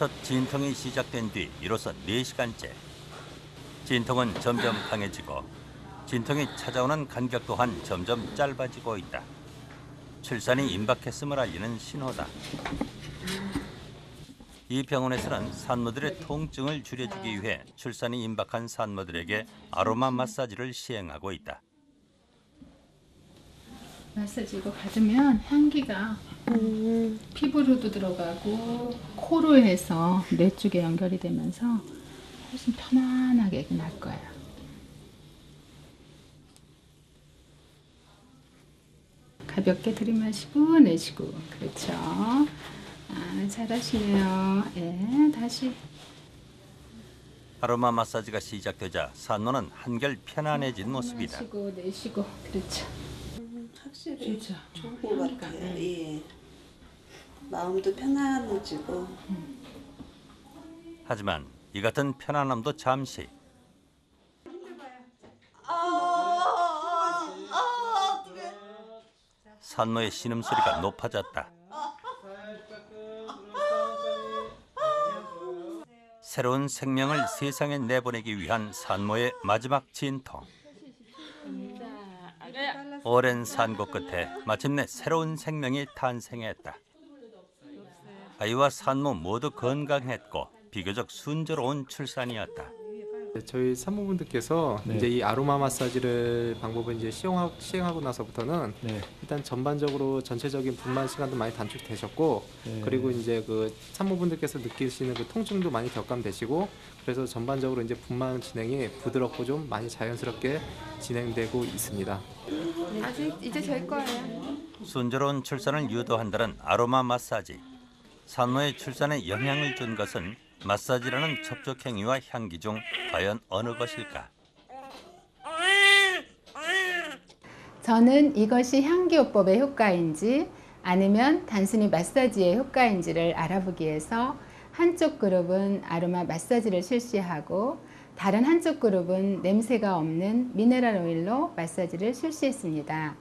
첫 진통이 시작된 뒤 이로써 4시간째. 진통은 점점 강해지고 진통이 찾아오는 간격 또한 점점 짧아지고 있다. 출산이 임박했음을 알리는 신호다. 이 병원에서는 산모들의 통증을 줄여주기 위해 출산이 임박한 산모들에게 아로마 마사지를 시행하고 있다. 마사지 이거 받으면 향기가 피부로도 들어가고 코로 해서 뇌 쪽에 연결이 되면서 훨씬 편안하게 날 거예요. 가볍게 들이마시고 내쉬고. 그렇죠. 잘하시네요. 예, 다시. 아로마 마사지가 시작되자 산모는 한결 편안해진 모습이다. 마시고 내쉬고. 그렇죠. 확실히 그렇죠. 좋은 것 같아요. 예. 마음도 편안해지고. 하지만 이 같은 편안함도 잠시. 산모의 신음소리가 높아졌다. 새로운 생명을 세상에 내보내기 위한 산모의 마지막 진통. 오랜 산고 끝에 마침내 새로운 생명이 탄생했다. 아이와 산모 모두 건강했고 비교적 순조로운 출산이었다. 저희 산모분들께서 네. 이제 이 아로마 마사지를 방법을 이제 시행하고 나서부터는 네. 일단 전반적으로 전체적인 분만 시간도 많이 단축되셨고 네. 그리고 이제 그 산모분들께서 느끼시는 그 통증도 많이 격감되시고 그래서 전반적으로 이제 분만 진행이 부드럽고 좀 많이 자연스럽게 진행되고 있습니다. 아직 이제 될 거예요. 순조로운 출산을 유도한다는 아로마 마사지. 산모의 출산에 영향을 준 것은 마사지라는 접촉 행위와 향기 중 과연 어느 것일까? 저는 이것이 향기요법의 효과인지 아니면 단순히 마사지의 효과인지를 알아보기 위해서 한쪽 그룹은 아로마 마사지를 실시하고 다른 한쪽 그룹은 냄새가 없는 미네랄 오일로 마사지를 실시했습니다.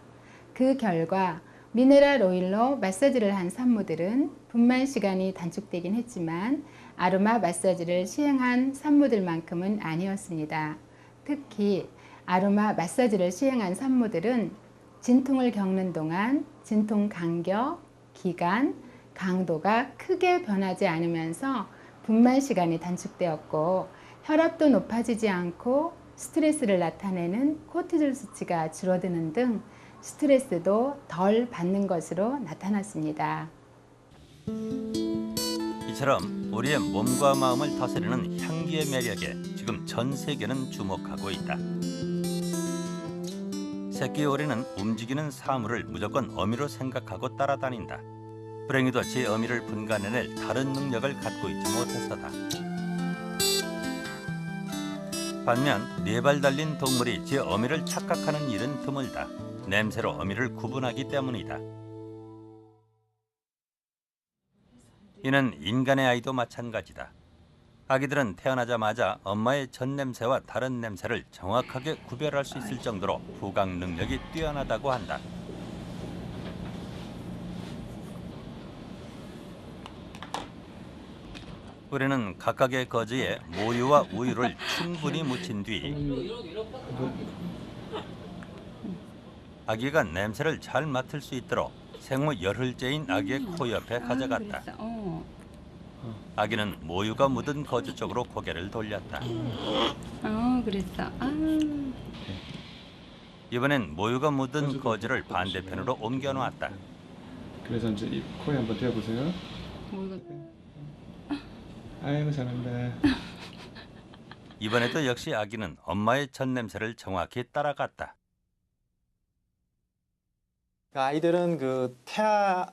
그 결과 미네랄 오일로 마사지를 한 산모들은 분만 시간이 단축되긴 했지만 아로마 마사지를 시행한 산모들만큼은 아니었습니다. 특히 아로마 마사지를 시행한 산모들은 진통을 겪는 동안 진통 간격, 기간, 강도가 크게 변하지 않으면서 분만 시간이 단축되었고 혈압도 높아지지 않고 스트레스를 나타내는 코르티졸 수치가 줄어드는 등 스트레스도 덜 받는 것으로 나타났습니다. 이처럼 우리의 몸과 마음을 다스리는 향기의 매력에 지금 전 세계는 주목하고 있다. 새끼 오리는 움직이는 사물을 무조건 어미로 생각하고 따라다닌다. 불행히도 제 어미를 분간해낼 다른 능력을 갖고 있지 못해서다. 반면 4발 달린 동물이 제 어미를 착각하는 일은 드물다. 냄새로 어미를 구분하기 때문이다. 이는 인간의 아이도 마찬가지다. 아기들은 태어나자마자 엄마의 전 냄새와 다른 냄새를 정확하게 구별할 수 있을 정도로 후각 능력이 뛰어나다고 한다. 우리는 각각의 거즈에 모유와 우유를 충분히 묻힌 뒤 아기가 냄새를 잘 맡을 수 있도록 생후 열흘째인 아기의 코 옆에 가져갔다. 아기는 모유가 묻은 거즈 쪽으로 고개를 돌렸다. 그랬어. 이번엔 모유가 묻은 거즈를 반대편으로 옮겨놓았다. 그래서 이제 입 코에 한번 대보세요. 아이고 잘한다. 이번에도 역시 아기는 엄마의 전 냄새를 정확히 따라갔다. 아이들은 그 태아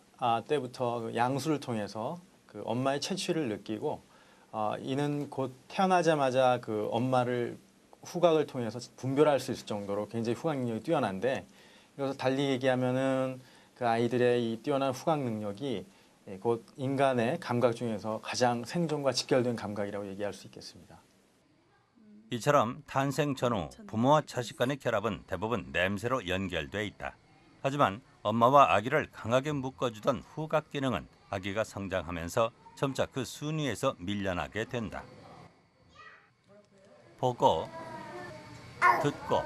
때부터 그 양수를 통해서 그 엄마의 채취를 느끼고 이는 곧 태어나자마자 그 엄마를 후각을 통해서 분별할 수 있을 정도로 굉장히 후각 능력이 뛰어난데 이것을 달리 얘기하면은 그 아이들의 이 뛰어난 후각 능력이 곧 인간의 감각 중에서 가장 생존과 직결된 감각이라고 얘기할 수 있겠습니다. 이처럼 탄생 전후 부모와 자식 간의 결합은 대부분 냄새로 연결돼 있다. 하지만 엄마와 아기를 강하게 묶어주던 후각 기능은 아기가 성장하면서 점차 그 순위에서 밀려나게 된다. 보고, 듣고,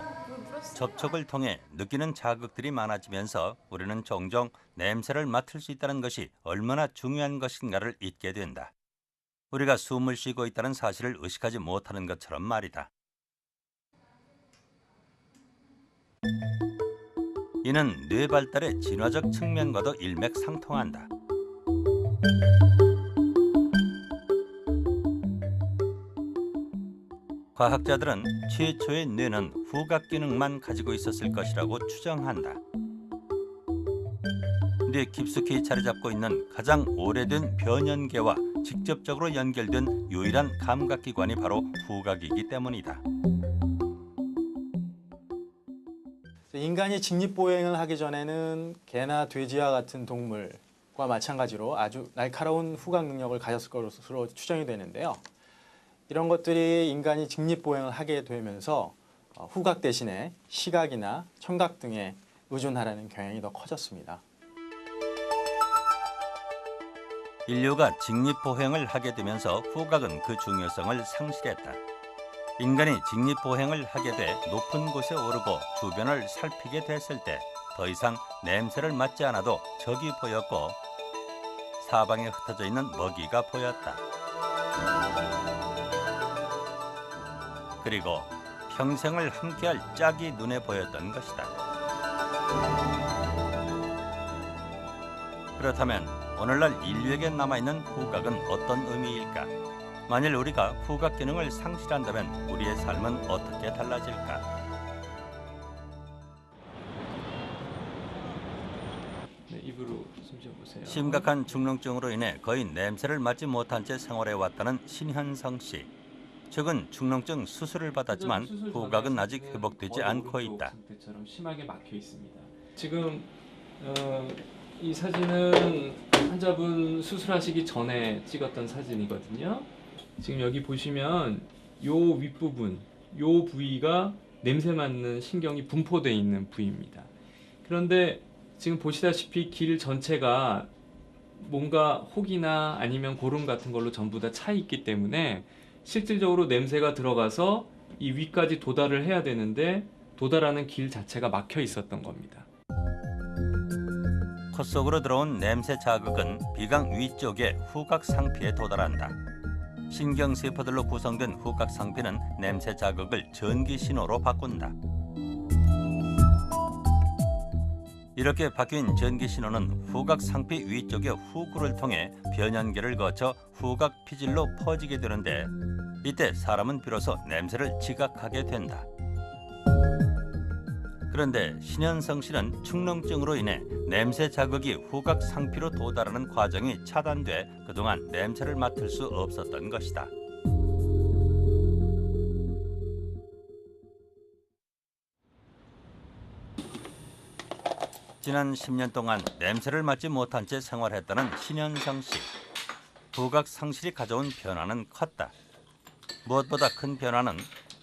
접촉을 통해 느끼는 자극들이 많아지면서 우리는 종종 냄새를 맡을 수 있다는 것이 얼마나 중요한 것인가를 잊게 된다. 우리가 숨을 쉬고 있다는 사실을 의식하지 못하는 것처럼 말이다. 이는 뇌 발달의 진화적 측면과도 일맥상통한다. 과학자들은 최초의 뇌는 후각 기능만 가지고 있었을 것이라고 추정한다. 뇌 깊숙이 자리 잡고 있는 가장 오래된 변연계와 직접적으로 연결된 유일한 감각기관이 바로 후각이기 때문이다. 인간이 직립보행을 하기 전에는 개나 돼지와 같은 동물과 마찬가지로 아주 날카로운 후각 능력을 가졌을 것으로 추정이 되는데요. 이런 것들이 인간이 직립보행을 하게 되면서 후각 대신에 시각이나 청각 등에 의존하라는 경향이 더 커졌습니다. 인류가 직립보행을 하게 되면서 후각은 그 중요성을 상실했다. 인간이 직립보행을 하게 돼 높은 곳에 오르고 주변을 살피게 됐을 때 더 이상 냄새를 맡지 않아도 적이 보였고 사방에 흩어져 있는 먹이가 보였다. 그리고 평생을 함께할 짝이 눈에 보였던 것이다. 그렇다면 오늘날 인류에게 남아있는 후각은 어떤 의미일까? 만일 우리가 후각 기능을 상실한다면 우리의 삶은 어떻게 달라질까? 네, 입으로 숨 쉬어보세요. 심각한 중농증으로 인해 거의 냄새를 맡지 못한 채 생활해왔다는 신현성 씨. 최근 중농증 수술을 받았지만 후각은 아직 회복되지 않고 있다. 상태처럼 심하게 막혀 있습니다. 지금 이 사진은 환자분 수술하시기 전에 찍었던 사진이거든요. 지금 여기 보시면 요 윗부분, 요 부위가 냄새 맡는 신경이 분포되어 있는 부위입니다. 그런데 지금 보시다시피 길 전체가 뭔가 혹이나 아니면 고름 같은 걸로 전부 다 차 있기 때문에 실질적으로 냄새가 들어가서 이 위까지 도달을 해야 되는데 도달하는 길 자체가 막혀 있었던 겁니다. 콧 속으로 들어온 냄새 자극은 비강 위쪽의 후각 상피에 도달한다. 신경세포들로 구성된 후각 상피는 냄새 자극을 전기 신호로 바꾼다. 이렇게 바뀐 전기 신호는 후각 상피 위쪽의 후구를 통해 변연계를 거쳐 후각 피질로 퍼지게 되는데 이때 사람은 비로소 냄새를 지각하게 된다. 그런데 신현성 씨는 축농증으로 인해 냄새 자극이 후각 상피로 도달하는 과정이 차단돼 그동안 냄새를 맡을 수 없었던 것이다. 지난 10년 동안 냄새를 맡지 못한 채 생활했다는 신현성 씨. 후각 상실이 가져온 변화는 컸다. 무엇보다 큰 변화는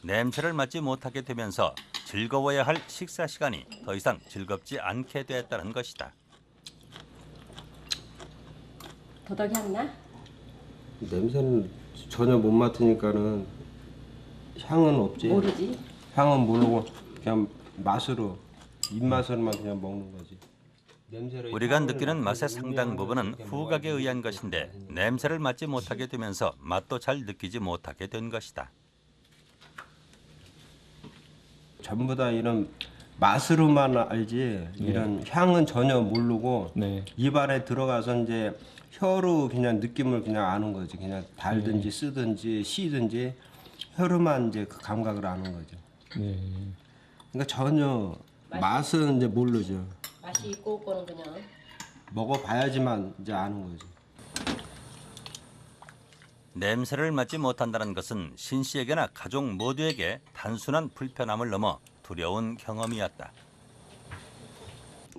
냄새를 맡지 못하게 되면서 즐거워야 할 식사 시간이 더 이상 즐겁지 않게 됐다는 것이다. 더덕이 안 나? 냄새는 전혀 못 맡으니까는 향은 없지. 모르지. 향은 모르고 그냥 맛으로 입맛으로만 그냥 먹는 거지. 우리가 느끼는 맛의 상당 부분은 후각에 의한 것인데 냄새를 맡지 못하게 되면서 맛도 잘 느끼지 못하게 된 것이다. 전부 다 이런 맛으로만 알지 이런 향은 전혀 모르고 입안에 들어가서 이제 혀로 그냥 느낌을 그냥 아는 거지. 그냥 달든지 쓰든지 시든지 혀로만 이제 그 감각을 아는 거죠. 그러니까 전혀 맛은 이제 모르죠. 맛이 있고 없고는 그냥 먹어봐야지만 이제 아는 거지. 냄새를 맡지 못한다는 것은 신 씨에게나 가족 모두에게 단순한 불편함을 넘어 두려운 경험이었다.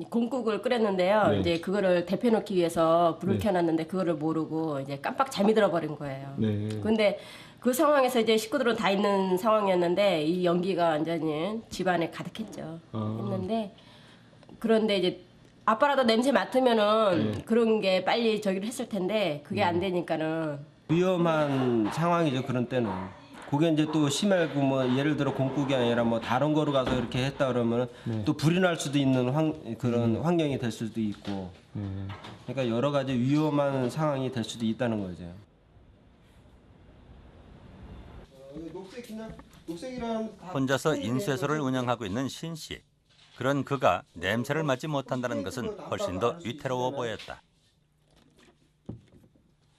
콩국을 끓였는데요. 이제 그거를 데펴놓기 위해서 불을 켜놨는데 그거를 모르고 이제 깜빡 잠이 들어버린 거예요. 근데 그 상황에서 이제 식구들은 다 있는 상황이었는데 이 연기가 완전히 집안에 가득했죠. 했는데 그런데 이제 아빠라도 냄새 맡으면은 그런 게 빨리 저기를 했을 텐데 그게 안 되니까는 위험한 상황이죠. 그런 때는. 그게 이제 또 심하고 뭐 예를 들어 공국이 아니라 뭐 다른 거로 가서 이렇게 했다 그러면 또 불이 날 수도 있는 그런 환경이 될 수도 있고. 그러니까 여러 가지 위험한 상황이 될 수도 있다는 거죠. 혼자서 인쇄소를 운영하고 있는 신 씨. 그런 그가 냄새를 맡지 못한다는 것은 훨씬 더 위태로워 보였다.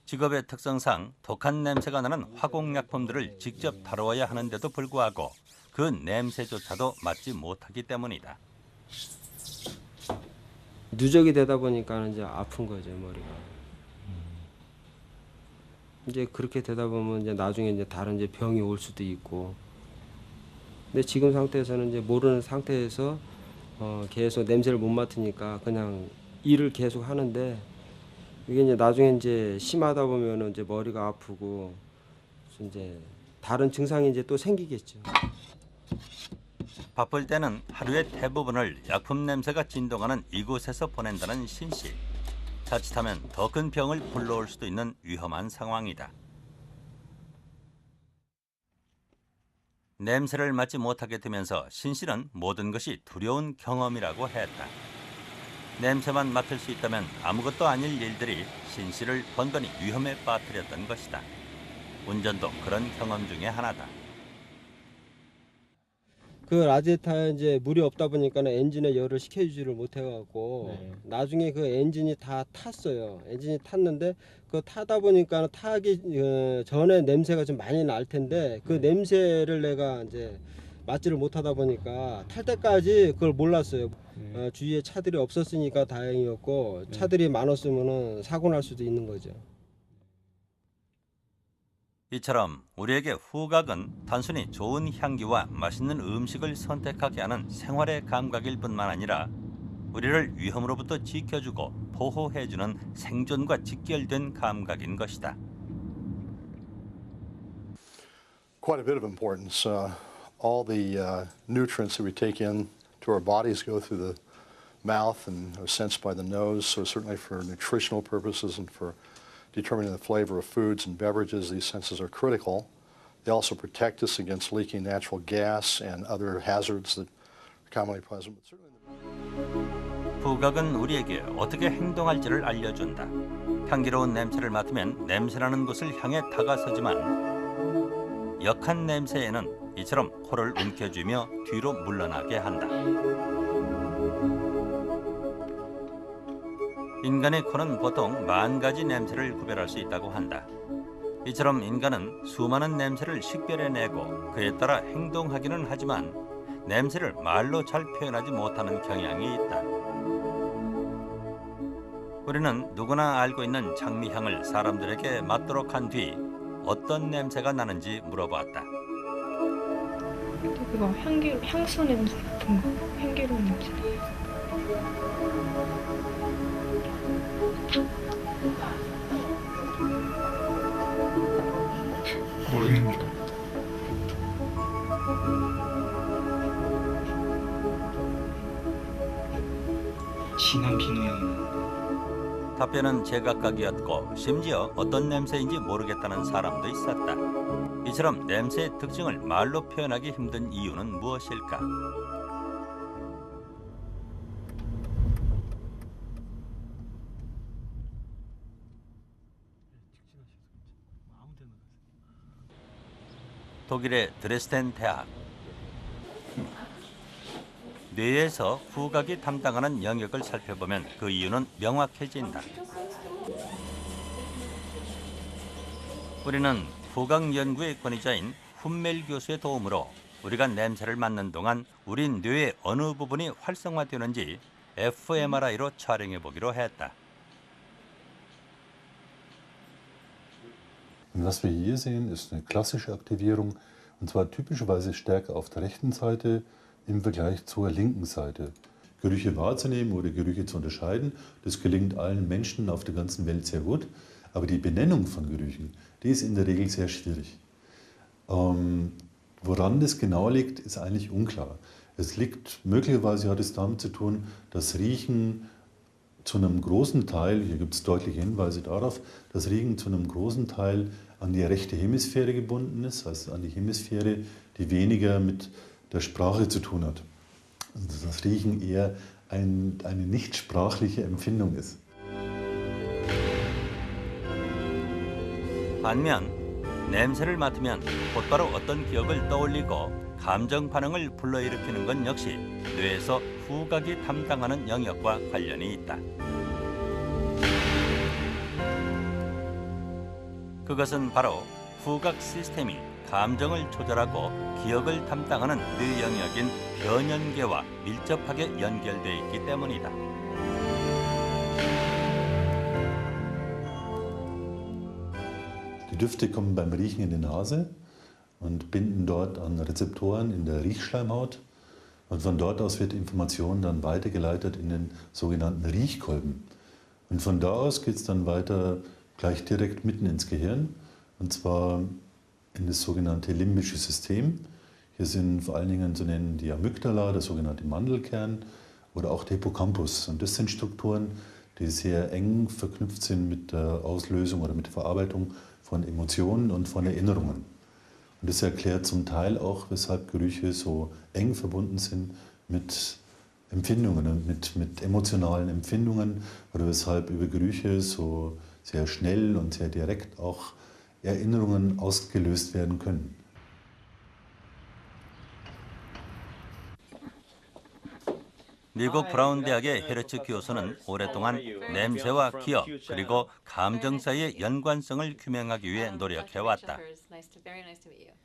직업의 특성상 독한 냄새가 나는 화공약품들을 직접 다루어야 하는데도 불구하고 그 냄새조차도 맡지 못하기 때문이다. 누적이 되다 보니까 이제 아픈 거죠, 머리가. 이제 그렇게 되다 보면 이제 나중에 이제 다른 이제 병이 올 수도 있고. 근데 지금 상태에서는 이제 모르는 상태에서 계속 냄새를 못 맡으니까 그냥 일을 계속 하는데 이게 이제 나중에 이제 심하다 보면은 이제 머리가 아프고 이제 다른 증상이 이제 또 생기겠죠. 바쁠 때는 하루의 대부분을 약품 냄새가 진동하는 이곳에서 보낸다는 신 씨. 자칫하면 더 큰 병을 불러올 수도 있는 위험한 상황이다. 냄새를 맡지 못하게 되면서 신 씨는 모든 것이 두려운 경험이라고 했다. 냄새만 맡을 수 있다면 아무것도 아닐 일들이 신 씨를 번번이 위험에 빠뜨렸던 것이다. 운전도 그런 경험 중에 하나다. 그 라디에이터에 이제 물이 없다 보니까 엔진에 열을 식혀주지를 못해갖고 나중에 그 엔진이 다 탔어요. 엔진이 탔는데 그 타다 보니까 타기 전에 냄새가 좀 많이 날 텐데 그 냄새를 내가 이제 맡지를 못하다 보니까 탈 때까지 그걸 몰랐어요. 주위에 차들이 없었으니까 다행이었고 차들이 많았으면은 사고 날 수도 있는 거죠. 이처럼 우리에게 후각은 단순히 좋은 향기와 맛있는 음식을 선택하게 하는 생활의 감각일 뿐만 아니라 우리를 위험으로부터 지켜주고 보호해주는 생존과 직결된 감각인 것이다. Quite a bit of importance. All the nutrients that we take in to our bodies go through the mouth and are sensed by the nose. So certainly for nutritional purposes and for determining the flavor of foods and beverages, these senses are critical. They also protect us against leaking natural gas and other hazards that are commonly present. 후각은 우리에게 어떻게 행동할지를 알려준다. 향기로운 냄새를 맡으면 냄새나는 곳을 향해 다가서지만 역한 냄새에는 이처럼 코를 움켜쥐며 뒤로 물러나게 한다. 인간의 코는 보통 10,000가지 냄새를 구별할 수 있다고 한다. 이처럼 인간은 수많은 냄새를 식별해내고 그에 따라 행동하기는 하지만 냄새를 말로 잘 표현하지 못하는 경향이 있다. 우리는 누구나 알고 있는 장미향을 사람들에게 맡도록 한 뒤 어떤 냄새가 나는지 물어봤다. 그거 향수 냄새 같은 거, 향기로운 냄새. 모릅니다. 진한 비누향. 답변은 제각각이었고 심지어 어떤 냄새인지 모르겠다는 사람도 있었다. 이처럼 냄새의 특징을 말로 표현하기 힘든 이유는 무엇일까? 독일의 드레스덴 대학. 뇌에서 후각이 담당하는 영역을 살펴보면 그 이유는 명확해진다. 우리는 후각 연구의 권위자인 훈멜 교수의 도움으로 우리가 냄새를 맡는 동안 우리 뇌의 어느 부분이 활성화되는지 fMRI로 촬영해 보기로 했다. Was wir hier sehen, ist eine klassische Aktivierung, und zwar typischerweise stärker auf der rechten Seite im Vergleich zur linken Seite. Gerüche wahrzunehmen oder Gerüche zu unterscheiden, das gelingt allen Menschen auf der ganzen Welt sehr gut. Aber die Benennung von Gerüchen, die ist in der Regel sehr schwierig. Woran das genau liegt, ist eigentlich unklar. Es liegt, möglicherweise hat es damit zu tun, dass Riechen zu einem großen Teil, hier gibt es deutliche Hinweise darauf, dass Riechen zu einem großen Teil an die rechte Hemisphäre gebunden ist, also an die Hemisphäre, die weniger mit der Sprache zu tun hat. Also dass das Riechen eher eine nicht sprachliche Empfindung ist. 반면 냄새를 맡으면 곧바로 어떤 기억을 떠올리고 감정 반응을 불러일으키는 건 역시 뇌에서 후각이 담당하는 영역과 관련이 있다. 그것은 바로 후각 시스템이 감정을 조절하고 기억을 담당하는 뇌 영역인 변연계와 밀접하게 연결되어 있기 때문이다. Die Düfte kommen beim Riechen in die Nase und binden dort an Rezeptoren in der Riechschleimhaut. Und von dort aus wird die Information dann weitergeleitet in den sogenannten Riechkolben. Und von da aus geht es dann weiter gleich direkt mitten ins Gehirn, und zwar in das sogenannte limbische System. Hier sind vor allen Dingen zu nennen die Amygdala, der sogenannte Mandelkern, oder auch der Hippocampus. Und das sind Strukturen, die sehr eng verknüpft sind mit der Auslösung oder mit der Verarbeitung von Emotionen und von Erinnerungen. Und das erklärt zum Teil auch, weshalb Gerüche so eng verbunden sind mit Empfindungen und mit emotionalen Empfindungen, oder weshalb über Gerüche so sehr schnell und sehr direkt auch Erinnerungen ausgelöst werden können. 미국 브라운 대학의 헤르츠 교수는 오랫동안 냄새와 기억 그리고 감정 사이의 연관성을 규명하기 위해 노력해왔다.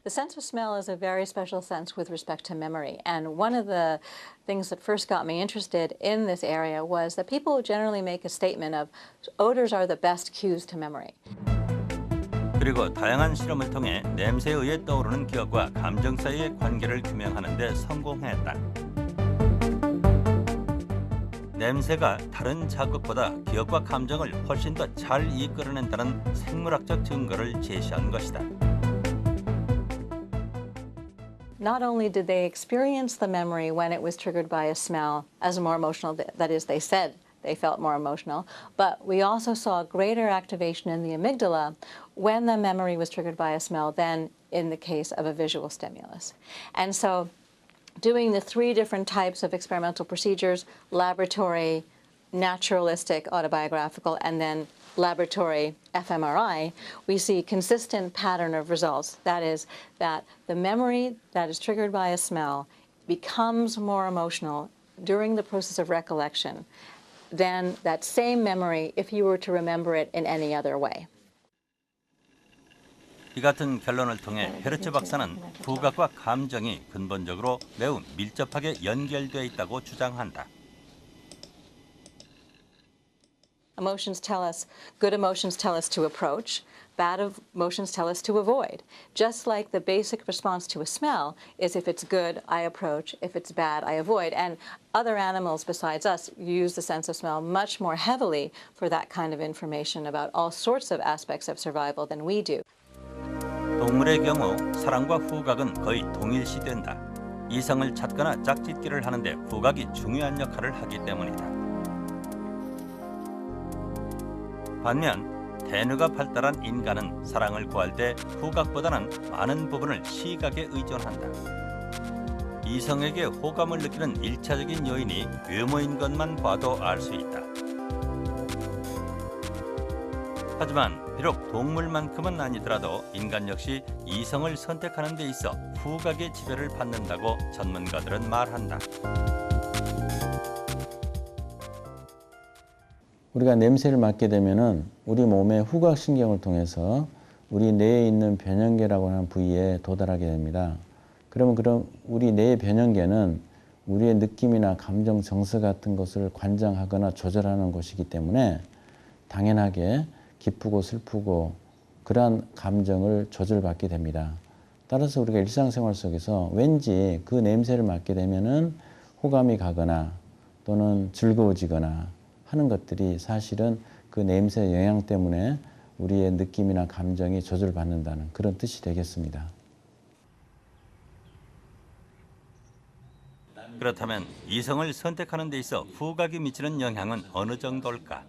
The sense of smell is a very special sense with respect to memory. And one of the things that first got me interested in this area was that people generally make a statement of odors are the best cues to memory. 그리고 다양한 실험을 통해 냄새에 의해 떠오르는 기억과 감정 사이의 관계를 규명하는 데 성공했다. 냄새가 다른 자극보다 기억과 감정을 훨씬 더 잘 이끌어낸다는 생물학적 증거를 제시한 것이다. Not only did they experience the memory when it was triggered by a smell as more emotional, that is, they said they felt more emotional, but we also saw greater activation in the amygdala when the memory was triggered by a smell than in the case of a visual stimulus. And so doing the three different types of experimental procedures, laboratory, naturalistic, autobiographical, and then laboratory fMRI, we see consistent pattern of results. That is, that the memory that is triggered by a smell becomes more emotional during the process of recollection than that same memory if you were to remember it in any other way. 이 같은 결론을 통해 헤르츠 박사는 후각과 감정이 근본적으로 매우 밀접하게 연결되어 있다고 주장한다. Emotions tell us, good emotions tell us to approach, bad emotions tell us to avoid. Just like the basic response to a smell is if it's good, I approach, if it's bad, I avoid. And other animals besides us use the sense of smell much more heavily for that kind of information about all sorts of aspects of survival than we do. 동물의 경우 사랑과 후각은 거의 동일시된다. 이성을 찾거나 짝짓기를 하는데 후각이 중요한 역할을 하기 때문이다. 반면 대뇌가 발달한 인간은 사랑을 구할 때 후각보다는 많은 부분을 시각에 의존한다. 이성에게 호감을 느끼는 1차적인 요인이 외모인 것만 봐도 알 수 있다. 하지만 비록 동물만큼은 아니더라도 인간 역시 이성을 선택하는 데 있어 후각의 지배를 받는다고 전문가들은 말한다. 우리가 냄새를 맡게 되면은 우리 몸의 후각신경을 통해서 우리 뇌에 있는 변연계라고 하는 부위에 도달하게 됩니다. 그럼 우리 뇌의 변연계는 우리의 느낌이나 감정, 정서 같은 것을 관장하거나 조절하는 곳이기 때문에 당연하게 기쁘고 슬프고 그러한 감정을 조절받게 됩니다. 따라서 우리가 일상생활 속에서 왠지 그 냄새를 맡게 되면은 호감이 가거나 또는 즐거워지거나 하는 것들이 사실은 그 냄새의 영향 때문에 우리의 느낌이나 감정이 조절받는다는 그런 뜻이 되겠습니다. 그렇다면 이성을 선택하는 데 있어 후각이 미치는 영향은 어느 정도일까?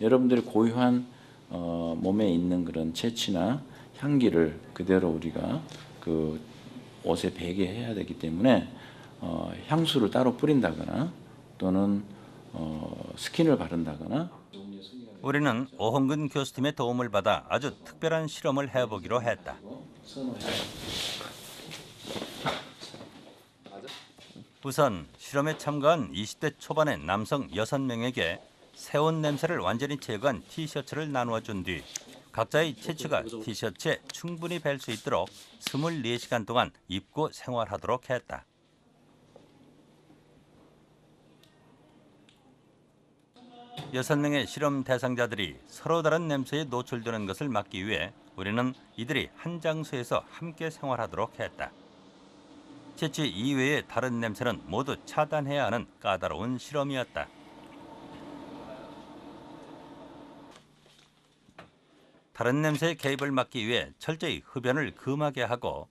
여러분들이 고유한 몸에 있는 그런 채취나 향기를 그대로 우리가 그 옷에 배게 해야 되기 때문에 향수를 따로 뿌린다거나 또는 스킨을 바른다거나. 우리는 오홍근 교수팀의 도움을 받아 아주 특별한 실험을 해보기로 했다. 우선 실험에 참가한 20대 초반의 남성 6명에게 새옷 냄새를 완전히 제거한 티셔츠를 나누어 준 뒤 각자의 채취가 티셔츠에 충분히 뵐 수 있도록 24시간 동안 입고 생활하도록 했다. 여섯 명의 실험 대상자들이 서로 다른 냄새에 노출되는 것을 막기 위해 우리는 이들이 한 장소에서 함께 생활하도록 했다. 채취 이외의 다른 냄새는 모두 차단해야 하는 까다로운 실험이었다. 다른 냄새의 개입을 막기 위해 철저히 흡연을 금하게 하고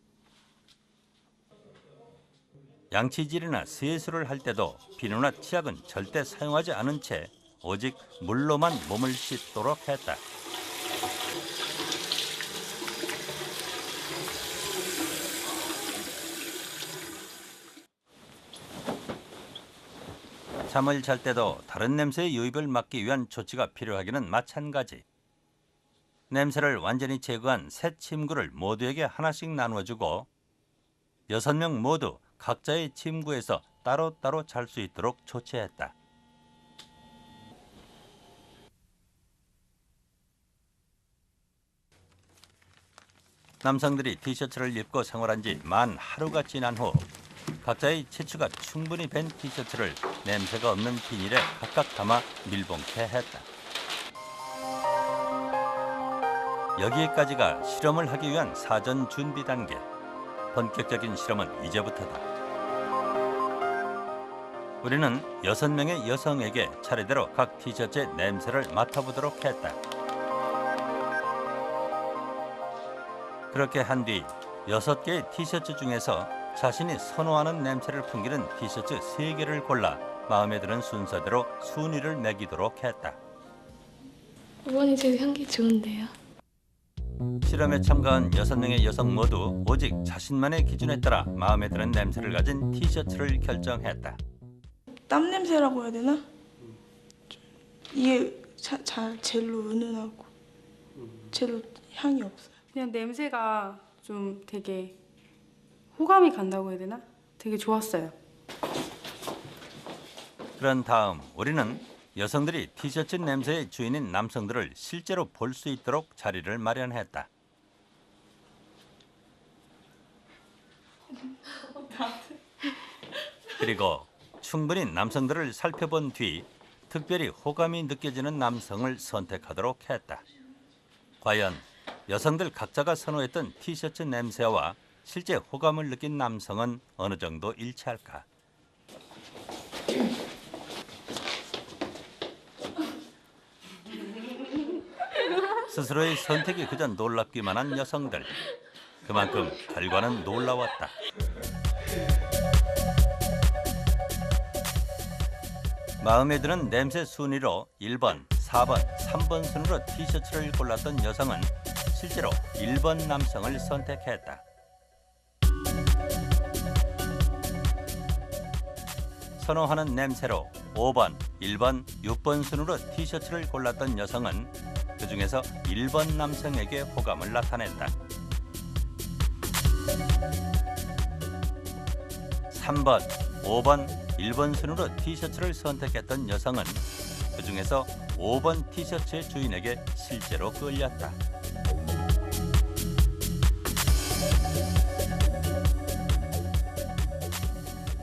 양치질이나 세수를 할 때도 비누나 치약은 절대 사용하지 않은 채 오직 물로만 몸을 씻도록 했다. 잠을 잘 때도 다른 냄새의 유입을 막기 위한 조치가 필요하기는 마찬가지. 냄새를 완전히 제거한 새 침구를 모두에게 하나씩 나누어주고 6명 모두 각자의 침구에서 따로따로 잘 수 있도록 조치했다. 남성들이 티셔츠를 입고 생활한 지 만 하루가 지난 후 각자의 채취가 충분히 밴 티셔츠를 냄새가 없는 비닐에 각각 담아 밀봉케 했다. 여기까지가 실험을 하기 위한 사전 준비 단계. 본격적인 실험은 이제부터다. 우리는 6명의 여성에게 차례대로 각 티셔츠의 냄새를 맡아보도록 했다. 그렇게 한 뒤 6개의 티셔츠 중에서 자신이 선호하는 냄새를 풍기는 티셔츠 3개를 골라 마음에 드는 순서대로 순위를 매기도록 했다. 이번에 제일 향기 좋은데요. 실험에 참가한 6명의 여성 모두 오직 자신만의 기준에 따라 마음에 드는 냄새를 가진 티셔츠를 결정했다. 땀 냄새라고 해야 되나? 이게 잘 젤로 은은하고 젤로 향이 없어요. 그냥 냄새가 좀 되게 호감이 간다고 해야 되나? 되게 좋았어요. 그런 다음 우리는 여성들이 티셔츠 냄새의 주인인 남성들을 실제로 볼 수 있도록 자리를 마련했다. 그리고 충분히 남성들을 살펴본 뒤 특별히 호감이 느껴지는 남성을 선택하도록 했다. 과연 여성들 각자가 선호했던 티셔츠 냄새와 실제 호감을 느낀 남성은 어느 정도 일치할까? 스스로의 선택이 그저 놀랍기만 한 여성들. 그만큼 결과는 놀라웠다. 마음에 드는 냄새 순위로 1번, 4번, 3번 순으로 티셔츠를 골랐던 여성은 실제로 1번 남성을 선택했다. 선호하는 냄새로 5번, 1번, 6번 순으로 티셔츠를 골랐던 여성은 그중에서 1번 남성에게 호감을 나타냈다. 3번, 5번, 1번 순으로 티셔츠를 선택했던 여성은 그중에서 5번 티셔츠의 주인에게 실제로 끌렸다.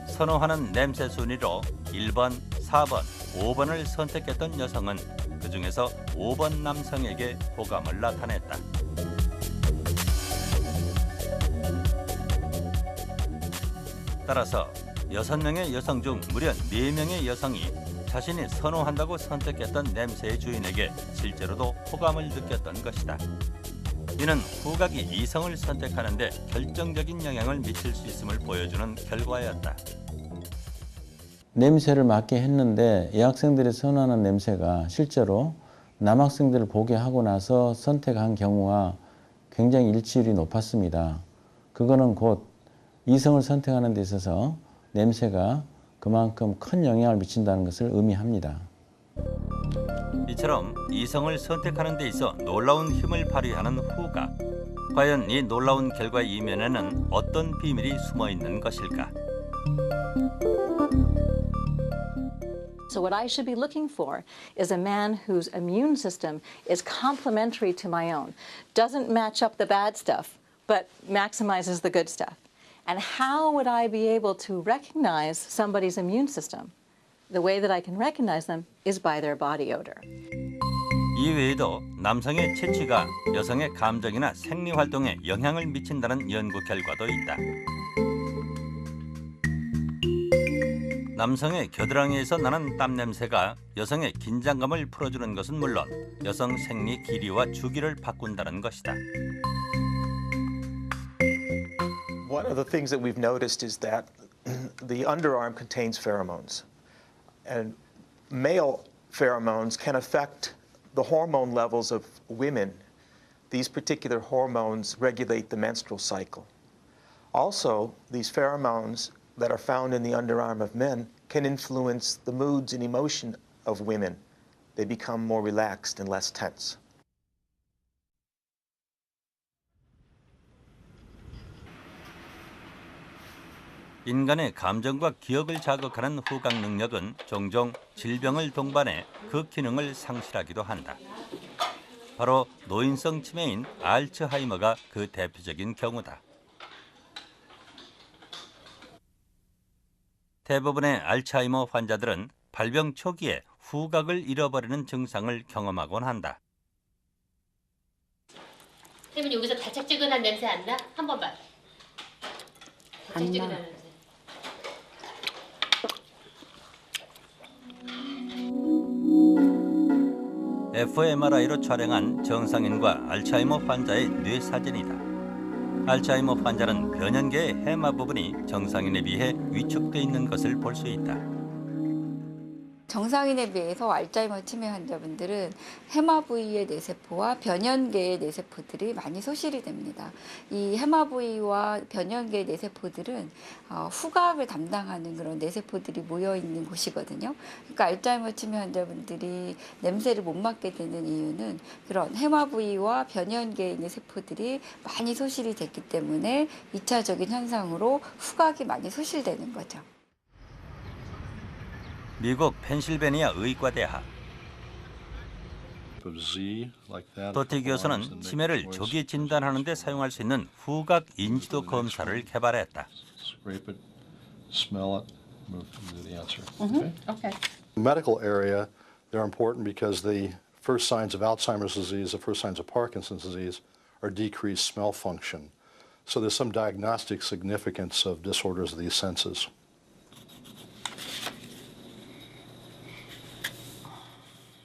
선호하는 냄새 순위로 1번, 4번, 5번을 선택했던 여성은 그중에서 5번 남성에게 호감을 나타냈다. 따라서 6명의 여성 중 무려 4명의 여성이 자신이 선호한다고 선택했던 냄새의 주인에게 실제로도 호감을 느꼈던 것이다. 이는 후각이 이성을 선택하는 데 결정적인 영향을 미칠 수 있음을 보여주는 결과였다. 냄새를 맡게 했는데 여학생들이 선호하는 냄새가 실제로 남학생들을 보게 하고 나서 선택한 경우가 굉장히 일치율이 높았습니다. 그거는 곧 이성을 선택하는 데 있어서 냄새가 그만큼 큰 영향을 미친다는 것을 의미합니다. 이처럼 이성을 선택하는 데 있어 놀라운 힘을 발휘하는 후각. 과연 이 놀라운 결과 이면에는 어떤 비밀이 숨어 있는 것일까? So what I should be looking for is a man whose immune system is complementary to my own, doesn't match up the bad stuff, but maximizes the good stuff. And how would I be able to recognize somebody's immune system? The way that I can recognize them is by their body odor. 이 외에도 남성의 체취가 여성의 감정이나 생리 활동에 영향을 미친다는 연구 결과도 있다. 남성의 겨드랑이에서 나는 땀 냄새가 여성의 긴장감을 풀어주는 것은 물론 여성 생리 길이와 주기를 바꾼다는 것이다. One of the things that we've noticed is that the underarm contains pheromones. And male pheromones can affect the hormone levels of women. These particular hormones regulate the menstrual cycle. Also, these pheromones that are found in the underarm of men can influence the moods and emotion of women. They become more relaxed and less tense. 인간의 감정과 기억을 자극하는 후각 능력은 종종 질병을 동반해 그 기능을 상실하기도 한다. 바로 노인성 치매인 알츠하이머가 그 대표적인 경우다. 대부분의 알츠하이머 환자들은 발병 초기에 후각을 잃어버리는 증상을 경험하곤 한다. 쌤은 여기서 달짝지근한 냄새 안 나? 한 번 봐. 달짝지근한 냄새. fMRI로 촬영한 정상인과 알츠하이머 환자의 뇌 사진이다. 알츠하이머 환자는 변연계의 해마 부분이 정상인에 비해 위축돼 있는 것을 볼 수 있다. 정상인에 비해서 알츠하이머 치매 환자분들은 해마 부위의 뇌세포와 변연계의 뇌세포들이 많이 소실이 됩니다. 이 해마 부위와 변연계의 뇌세포들은 후각을 담당하는 그런 뇌세포들이 모여 있는 곳이거든요. 그러니까 알츠하이머 치매 환자분들이 냄새를 못 맡게 되는 이유는 그런 해마 부위와 변연계의 뇌세포들이 많이 소실이 됐기 때문에 2차적인 현상으로 후각이 많이 소실되는 거죠. 미국 펜실베니아 의과대학 도티 교수는 치매를 조기 진단하는 데 사용할 수 있는 후각 인지도 검사를 개발했다. Medical area, they're important because the first signs of Alzheimer's disease, the first signs of Parkinson's disease are decreased smell function. So there's some diagnostic significance of disorders of these senses.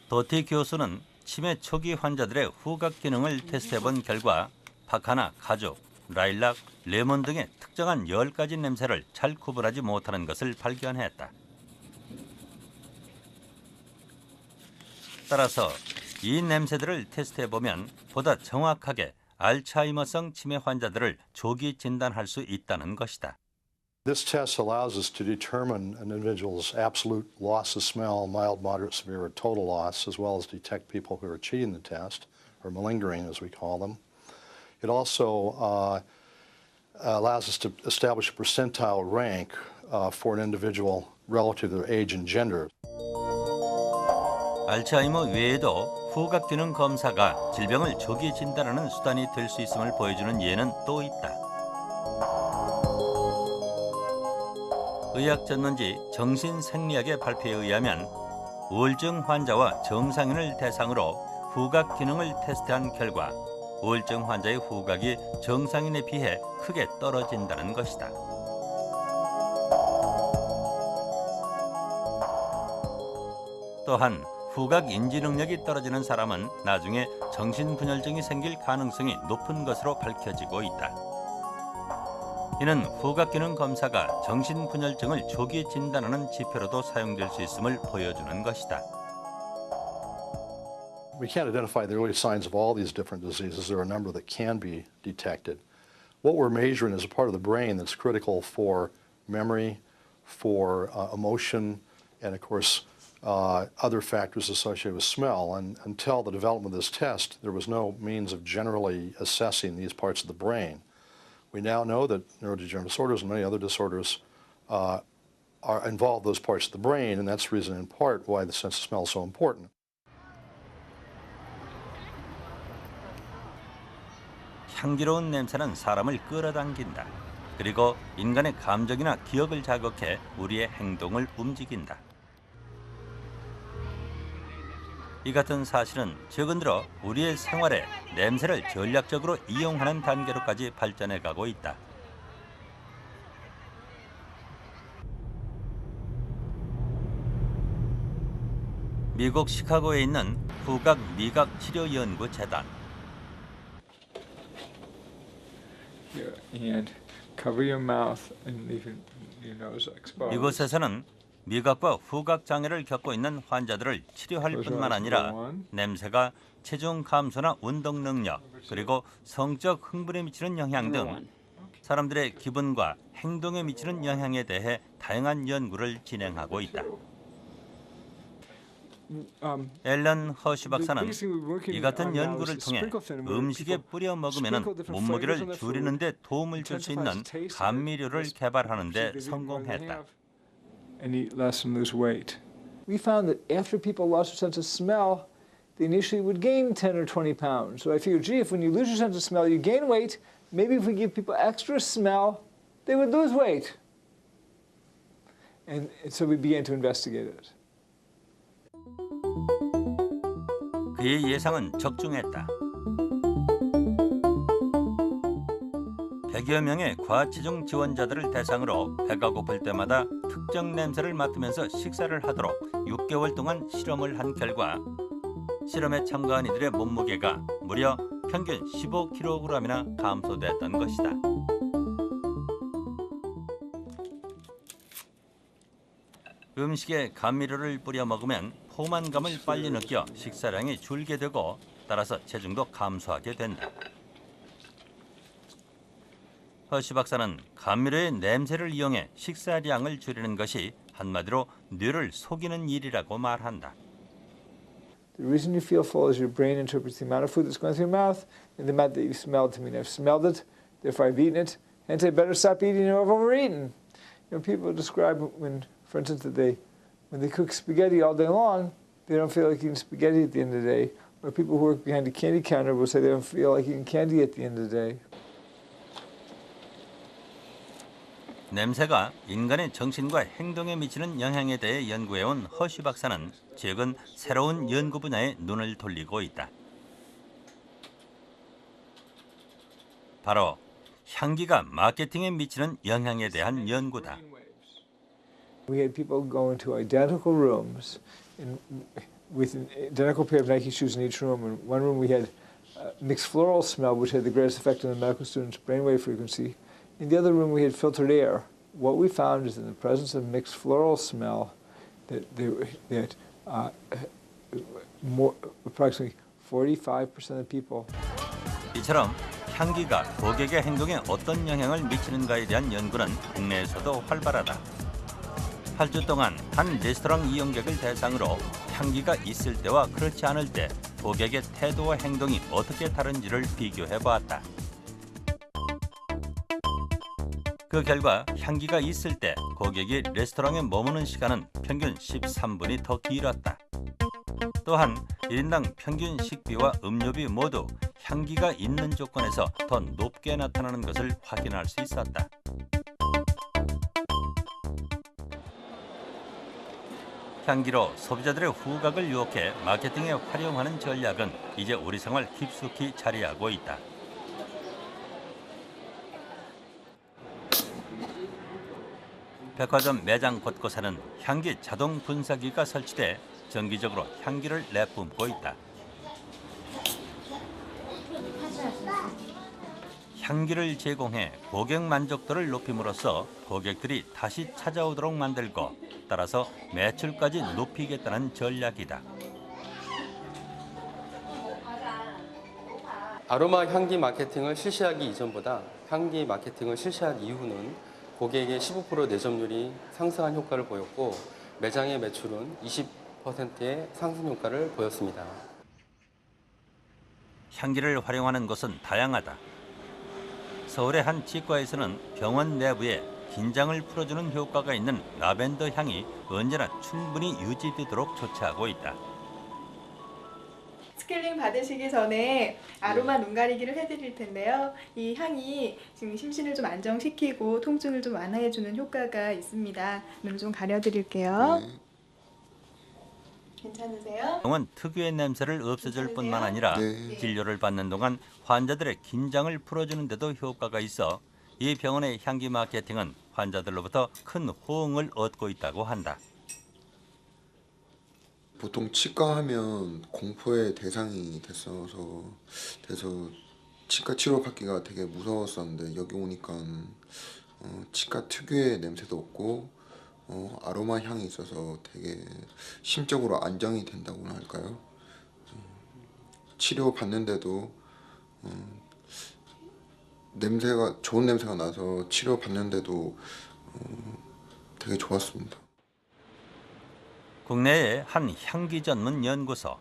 도티 교수는 치매 초기 환자들의 후각 기능을 테스트해본 결과 박하나, 가죽, 라일락, 레몬 등의 특정한 10가지 냄새를 잘 구분하지 못하는 것을 발견했다. 따라서 이 냄새들을 테스트해보면 보다 정확하게 알츠하이머성 치매 환자들을 조기 진단할 수 있다는 것이다. This test allows us to determine an individual's absolute loss of smell, mild, moderate, severe, or total loss, as well as detect people who are cheating the test, or malingering as we call them. It also allows us to establish a percentile rank for an individual relative to their age and gender. 알츠하이머 외에도 후각 기능 검사가 질병을 조기 진단하는 수단이 될 수 있음을 보여주는 예는 또 있다. 의학 전문지 정신생리학의 발표에 의하면 우울증 환자와 정상인을 대상으로 후각 기능을 테스트한 결과 우울증 환자의 후각이 정상인에 비해 크게 떨어진다는 것이다. 또한 후각 인지 능력이 떨어지는 사람은 나중에 정신분열증이 생길 가능성이 높은 것으로 밝혀지고 있다. 이는 후각기능 검사가 정신분열증을 조기 진단하는 지표로도 사용될 수 있음을 보여주는 것이다. We can't identify the early signs of all these different diseases. There are a number that can be detected. What we're measuring is a part of the brain that's critical for memory, for emotion, and of course other factors associated with smell. And until the development of this test, there was no means of generally assessing these parts of the brain. We now know that neurodegenerative disorders and many other disorders involve those parts of the brain, and that's the reason in part why the sense of smell is so important. 향기로운 냄새는 사람을 끌어당긴다. 그리고 인간의 감정이나 기억을 자극해 우리의 행동을 움직인다. 이 같은 사실은 최근 들어 우리의 생활에 냄새를 전략적으로 이용하는 단계로까지 발전해 가고 있다. 미국 시카고에 있는 후각 미각 치료 연구 재단. And cover your mouth and leave your nose exposed. 이곳에서는 미각과 후각 장애를 겪고 있는 환자들을 치료할 뿐만 아니라 냄새가 체중 감소나 운동 능력, 그리고 성적 흥분에 미치는 영향 등 사람들의 기분과 행동에 미치는 영향에 대해 다양한 연구를 진행하고 있다. 앨런 허쉬 박사는 이 같은 연구를 통해 음식에 뿌려 먹으면 몸무게를 줄이는 데 도움을 줄 수 있는 감미료를 개발하는 데 성공했다. And eat less and lose weight. We found that after people lost their sense of smell, they initially would gain 10 or 20 pounds. So I figured, gee, if when you lose your sense of smell, you gain weight, maybe if we give people extra smell, they would lose weight. And so we began to investigate it. 그의 예상은 적중했다. 100여 명의 과체중 지원자들을 대상으로 배가 고플 때마다 특정 냄새를 맡으면서 식사를 하도록 6개월 동안 실험을 한 결과 실험에 참가한 이들의 몸무게가 무려 평균 15kg이나 감소됐던 것이다. 음식에 감미료를 뿌려 먹으면 포만감을 빨리 느껴 식사량이 줄게 되고 따라서 체중도 감소하게 된다. 허쉬 박사는 감미료의 냄새를 이용해 식사량을 줄이는 것이 한마디로 뇌를 속이는 일이라고 말한다. The reason you feel full is your brain interprets the amount of food that's going through your mouth and the amount that you've smelled to mean I've smelled it, therefore I've eaten it, hence I better stop eating or I've overeaten. You know, people describe when, for instance, that when they cook spaghetti all day long, they don't feel like eating spaghetti at the end of the day. Or people who work behind a candy counter will say they don't feel like eating candy at the end of the day. 냄새가 인간의 정신과 행동에 미치는 영향에 대해 연구해온 허쉬 박사는 최근 새로운 연구 분야에 눈을 돌리고 있다. 바로 향기가 마케팅에 미치는 영향에 대한 연구다. We had people go into identical rooms with an identical pair of Nike shoes in each room. In one room we had mixed floral smell, which had the greatest effect on the medical students' brainwave frequency. In the other room, we had filtered air. What we found is in the presence of mixed floral smell, approximately 45% of people. 이처럼 향기가 고객의 행동에 어떤 영향을 미치는가에 대한 연구는 국내에서도 활발하다. 8주 동안 한 레스토랑 이용객을 대상으로 향기가 있을 때와 그렇지 않을 때 고객의 태도와 행동이 어떻게 다른지를 비교해 보았다. 그 결과 향기가 있을 때 고객이 레스토랑에 머무는 시간은 평균 13분이 더 길었다. 또한 1인당 평균 식비와 음료비 모두 향기가 있는 조건에서 더 높게 나타나는 것을 확인할 수 있었다. 향기로 소비자들의 후각을 유혹해 마케팅에 활용하는 전략은 이제 우리 생활 깊숙이 자리하고 있다. 백화점 매장 곳곳에는 향기 자동 분사기가 설치돼 정기적으로 향기를 내뿜고 있다. 향기를 제공해 고객 만족도를 높임으로써 고객들이 다시 찾아오도록 만들고 따라서 매출까지 높이겠다는 전략이다. 아로마 향기 마케팅을 실시하기 이전보다 향기 마케팅을 실시한 이후는 고객의 15% 내점률이 상승한 효과를 보였고 매장의 매출은 20%의 상승 효과를 보였습니다. 향기를 활용하는 곳은 다양하다. 서울의 한 치과에서는 병원 내부에 긴장을 풀어주는 효과가 있는 라벤더 향이 언제나 충분히 유지되도록 조치하고 있다. 스케일링 받으시기 전에 아로마 눈 가리기를 해드릴 텐데요. 이 향이 지금 심신을 좀 안정시키고 통증을 좀 완화해주는 효과가 있습니다. 눈을 좀 가려드릴게요. 괜찮으세요? 병원 특유의 냄새를 없애줄 뿐만 아니라 진료를 받는 동안 환자들의 긴장을 풀어주는 데도 효과가 있어 이 병원의 향기 마케팅은 환자들로부터 큰 호응을 얻고 있다고 한다. 보통 치과 하면 공포의 대상이 돼서 치과 치료 받기가 되게 무서웠었는데 여기 오니까 치과 특유의 냄새도 없고 아로마 향이 있어서 되게 심적으로 안정이 된다고나 할까요? 치료 받는데도 좋은 냄새가 나서 치료 받는데도 되게 좋았습니다. 국내의 한 향기 전문 연구소.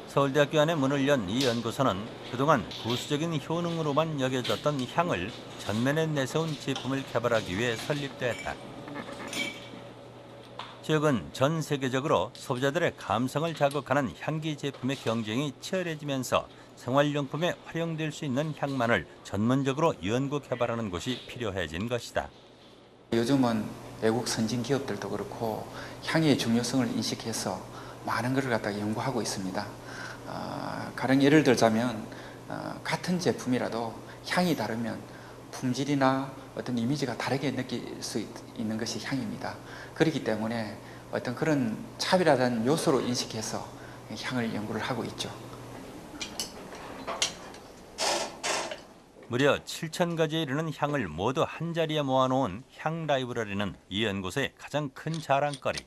서울대학교 안에 문을 연 이 연구소는 그동안 부수적인 효능으로만 여겨졌던 향을 전면에 내세운 제품을 개발하기 위해 설립됐다. 최근 전 세계적으로 소비자들의 감성을 자극하는 향기 제품의 경쟁이 치열해지면서 생활용품에 활용될 수 있는 향만을 전문적으로 연구 개발하는 곳이 필요해진 것이다. 요즘은 외국 선진 기업들도 그렇고 향의 중요성을 인식해서 많은 것을 갖다가 연구하고 있습니다. 가령 예를 들자면 같은 제품이라도 향이 다르면 품질이나 어떤 이미지가 다르게 느낄 수 있는 것이 향입니다. 그렇기 때문에 어떤 그런 차별화된 요소로 인식해서 향을 연구를 하고 있죠. 무려 7,000가지에 이르는 향을 모두 한자리에 모아놓은 향 라이브러리는 이 연구소의 가장 큰 자랑거리.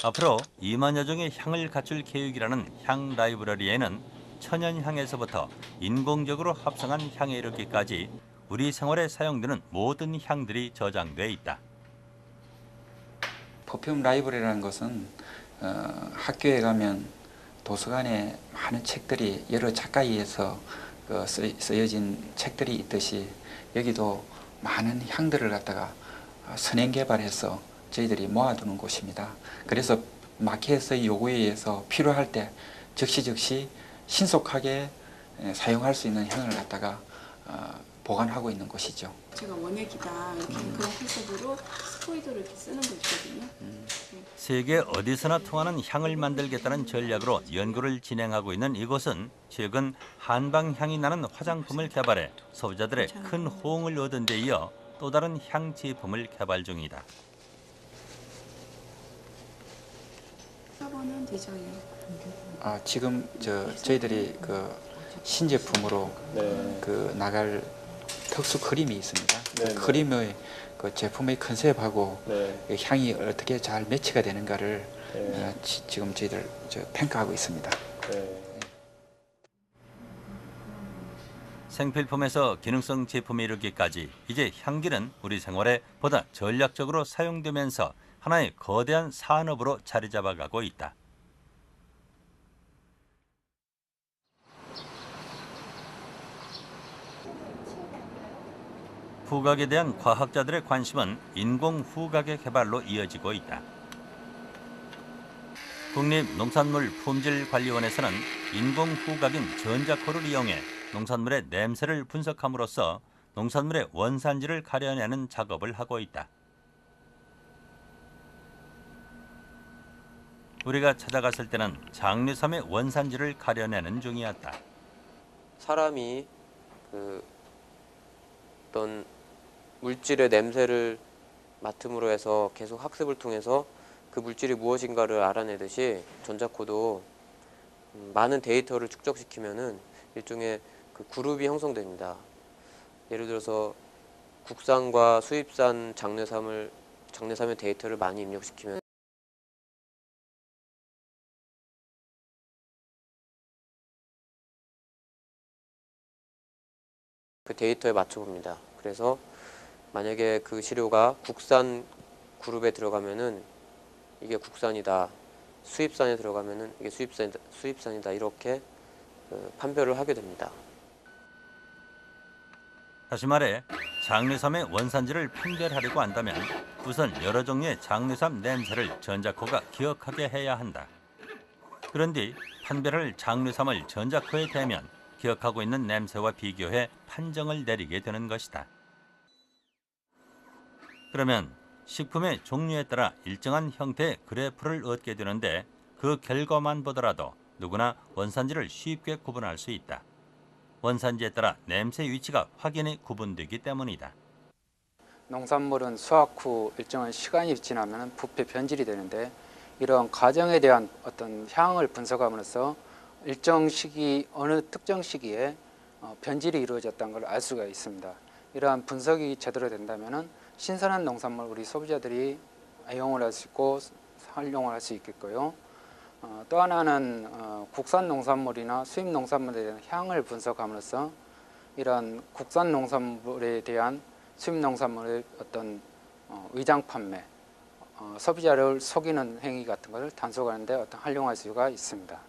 앞으로 2만여 종의 향을 갖출 계획이라는 향 라이브러리에는 천연향에서부터 인공적으로 합성한 향에 이르기까지 우리 생활에 사용되는 모든 향들이 저장돼 있다. 퍼퓸 라이브러리라는 것은 학교에 가면 도서관에 많은 책들이 여러 작가에 의해서 쓰여진 책들이 있듯이 여기도 많은 향들을 갖다가 선행 개발해서 저희들이 모아두는 곳입니다. 그래서 마켓의 요구에 의해서 필요할 때 즉시 신속하게 사용할 수 있는 향을 갖다가 보관하고 있는 곳이죠. 제가 원액이다 이렇게 그런 컨셉으로 스포이드를 이렇게 쓰는 거 있거든요. 세계 어디서나 통하는 향을 만들겠다는 전략으로 연구를 진행하고 있는 이곳은 최근 한방향이 나는 화장품을 개발해 소비자들의 큰 호응을 얻은 데 이어 또 다른 향 제품을 개발 중이다. 4번은 되죠요. 지금 저희들이 그 신제품으로 나갈 특수 크림이 있습니다. 크림의 그 제품의 컨셉하고 향이 어떻게 잘 매치가 되는가를 지금 저희들 평가하고 있습니다. 생필품에서 기능성 제품에 이르기까지 이제 향기는 우리 생활에 보다 전략적으로 사용되면서 하나의 거대한 산업으로 자리 잡아가고 있다. 후각에 대한 과학자들의 관심은 인공 후각의 개발로 이어지고 있다. 국립농산물품질관리원에서는 인공 후각인 전자코를 이용해 농산물의 냄새를 분석함으로써 농산물의 원산지를 가려내는 작업을 하고 있다. 우리가 찾아갔을 때는 장류삼의 원산지를 가려내는 중이었다. 사람이 어떤 물질의 냄새를 맡음으로 해서 계속 학습을 통해서 그 물질이 무엇인가를 알아내듯이 전자코도 많은 데이터를 축적시키면은 일종의 그 그룹이 형성됩니다. 예를 들어서 국산과 수입산 장례삼의 데이터를 많이 입력시키면 그 데이터에 맞춰봅니다. 그래서 만약에 그 시료가 국산 그룹에 들어가면은 이게 국산이다, 수입산에 들어가면은 이게 수입산이다 이렇게 판별을 하게 됩니다. 다시 말해 장례삼의 원산지를 판별하려고 한다면 우선 여러 종류의 장례삼 냄새를 전자코가 기억하게 해야 한다. 그런 뒤 판별할 장례삼을 전자코에 대면 기억하고 있는 냄새와 비교해 판정을 내리게 되는 것이다. 그러면 식품의 종류에 따라 일정한 형태의 그래프를 얻게 되는데 그 결과만 보더라도 누구나 원산지를 쉽게 구분할 수 있다. 원산지에 따라 냄새 위치가 확연히 구분되기 때문이다. 농산물은 수확 후 일정한 시간이 지나면 부패 변질이 되는데 이런 과정에 대한 어떤 향을 분석함으로써 일정 시기, 어느 특정 시기에 변질이 이루어졌다는 걸 알 수가 있습니다. 이러한 분석이 제대로 된다면 신선한 농산물 우리 소비자들이 애용을 할 수 있고 활용을 할 수 있겠고요. 또 하나는 국산 농산물이나 수입 농산물에 대한 향을 분석함으로써 이런 국산 농산물에 대한 수입 농산물의 어떤 위장 판매, 소비자를 속이는 행위 같은 것을 단속하는 데 어떤 활용할 수가 있습니다.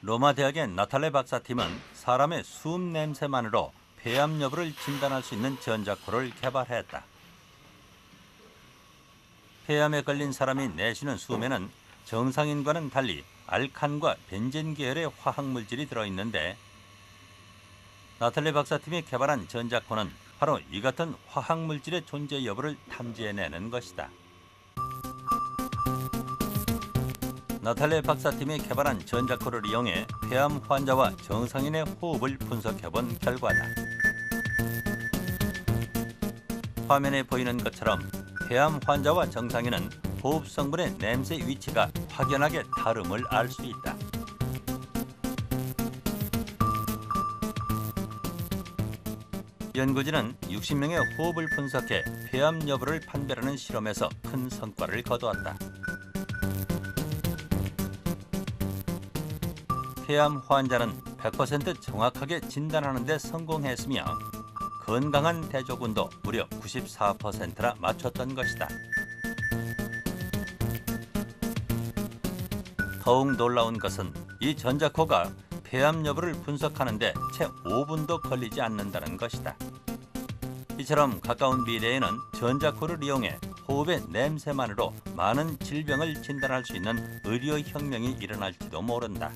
로마 대학의 나탈레 박사팀은 사람의 숨 냄새만으로 폐암 여부를 진단할 수 있는 전자코를 개발했다. 폐암에 걸린 사람이 내쉬는 숨에는 정상인과는 달리 알칸과 벤젠 계열의 화학물질이 들어있는데 나탈레 박사팀이 개발한 전자코는 바로 이 같은 화학물질의 존재 여부를 탐지해내는 것이다. 나탈레 박사팀이 개발한 전자코를 이용해 폐암 환자와 정상인의 호흡을 분석해본 결과다. 화면에 보이는 것처럼 폐암 환자와 정상인은 호흡 성분의 냄새 위치가 확연하게 다름을 알 수 있다. 연구진은 60명의 호흡을 분석해 폐암 여부를 판별하는 실험에서 큰 성과를 거두었다. 폐암 환자는 100% 정확하게 진단하는 데 성공했으며 건강한 대조군도 무려 94%나 맞췄던 것이다. 더욱 놀라운 것은 이 전자코가 폐암 여부를 분석하는 데 채 5분도 걸리지 않는다는 것이다. 이처럼 가까운 미래에는 전자코를 이용해 호흡의 냄새만으로 많은 질병을 진단할 수 있는 의료 혁명이 일어날지도 모른다.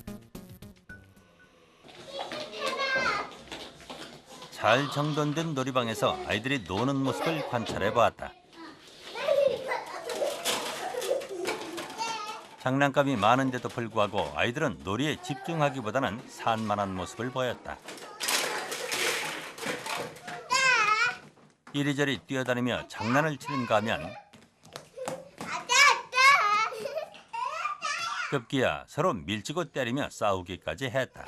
잘 정돈된 놀이방에서 아이들이 노는 모습을 관찰해 보았다. 장난감이 많은데도 불구하고 아이들은 놀이에 집중하기보다는 산만한 모습을 보였다. 이리저리 뛰어다니며 장난을 치는가 하면 급기야 서로 밀치고 때리며 싸우기까지 했다.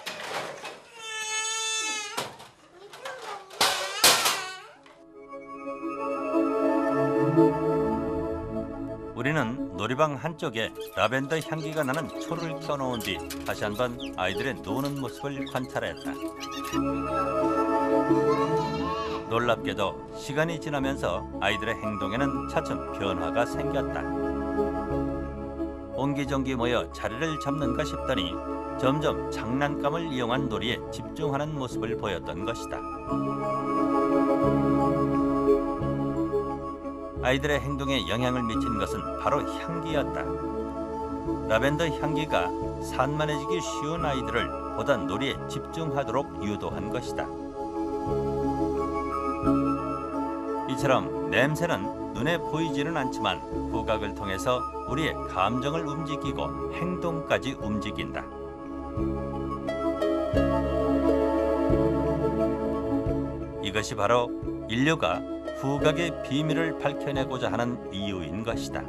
우리는 놀이방 한쪽에 라벤더 향기가 나는 초를 켜놓은 뒤 다시 한번 아이들의 노는 모습을 관찰했다. 놀랍게도 시간이 지나면서 아이들의 행동에는 차츰 변화가 생겼다. 옹기종기 모여 자리를 잡는가 싶더니 점점 장난감을 이용한 놀이에 집중하는 모습을 보였던 것이다. 아이들의 행동에 영향을 미친 것은 바로 향기였다. 라벤더 향기가 산만해지기 쉬운 아이들을 보다 놀이에 집중하도록 유도한 것이다. 이처럼 냄새는 눈에 보이지는 않지만 후각을 통해서 우리의 감정을 움직이고 행동까지 움직인다. 이것이 바로 인류가 후각의 비밀을 밝혀내고자 하는 이유인 것이다.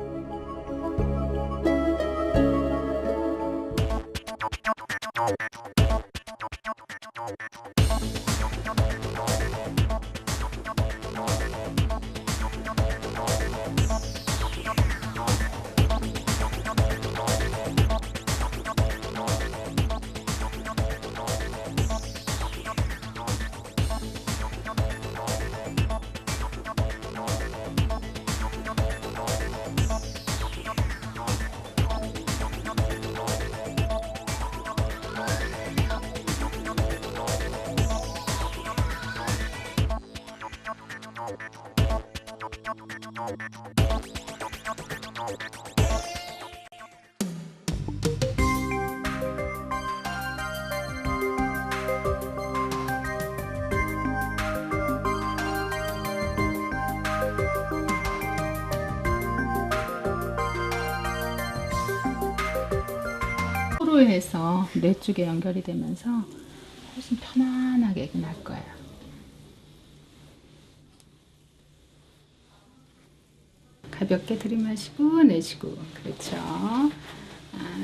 해서 뇌 쪽에 연결이 되면서 훨씬 편안하게 날 거예요. 가볍게 들이마시고 내쉬고. 그렇죠.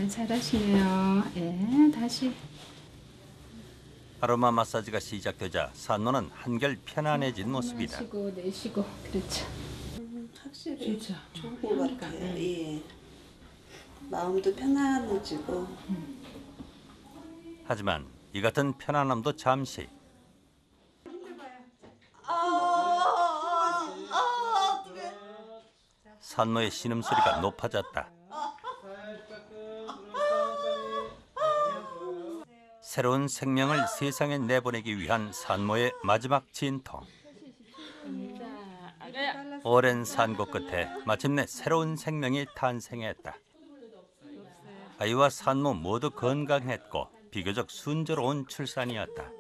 잘하시네요. 예, 다시. 아로마 마사지가 시작되자 산모는 한결 편안해진 모습이다. 마시고 내쉬고. 그렇죠. 확실히 그렇죠. 좋은 것 같아요. 예. 마음도 편안해지고. 하지만 이 같은 편안함도 잠시. 산모의 신음소리가 높아졌다. 새로운 생명을 세상에 내보내기 위한 산모의 마지막 진통. 오랜 산고 끝에 마침내 새로운 생명이 탄생했다. 아이와 산모 모두 건강했고 비교적 순조로운 출산이었다.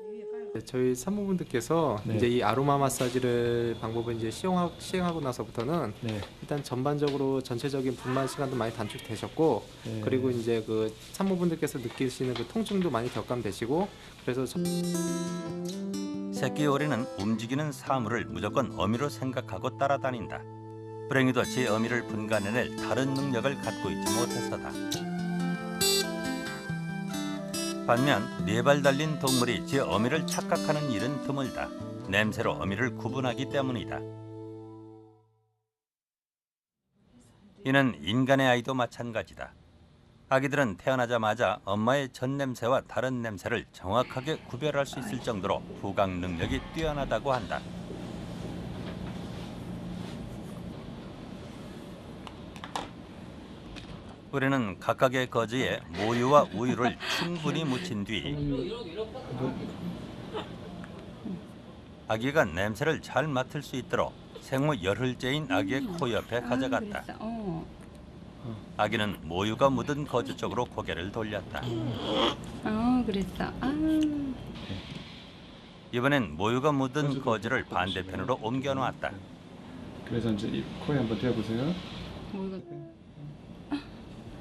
저희 산모분들께서 네. 이제 이 아로마 마사지를 방법을 이제 시행하고 나서부터는 네. 일단 전반적으로 전체적인 분만 시간도 많이 단축되셨고 네. 그리고 이제 그 산모분들께서 느끼시는 그 통증도 많이 격감되시고 그래서 새끼 오리는 움직이는 사물을 무조건 어미로 생각하고 따라다닌다. 불행히도 제 어미를 분간해낼 다른 능력을 갖고 있지 못해서다. 반면 4발 달린 동물이 제 어미를 착각하는 일은 드물다. 냄새로 어미를 구분하기 때문이다. 이는 인간의 아이도 마찬가지다. 아기들은 태어나자마자 엄마의 전 냄새와 다른 냄새를 정확하게 구별할 수 있을 정도로 후각 능력이 뛰어나다고 한다. 우리는 각각의 거즈에 모유와 우유를 충분히 묻힌 뒤 아기가 냄새를 잘 맡을 수 있도록 생후 열흘째인 아기의 코 옆에 가져갔다. 아기는 모유가 묻은 거즈 쪽으로 고개를 돌렸다. 그랬어. 이번엔 모유가 묻은 거즈를 반대편으로 옮겨 놨다. 그래서 이제 입 코에 한번 대보세요.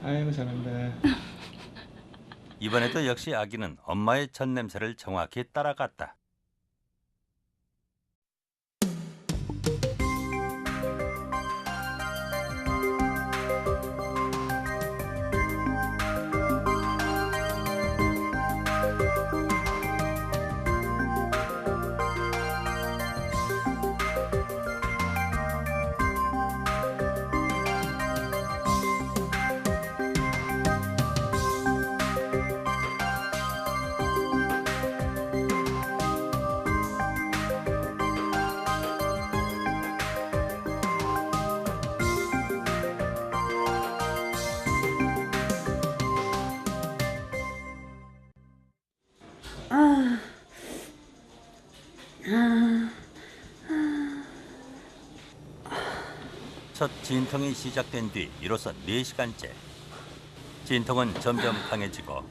아이고 잘한다. 이번에도 역시 아기는 엄마의 전 냄새를 정확히 따라갔다. 첫 진통이 시작된 뒤 이로써 4시간째. 진통은 점점 강해지고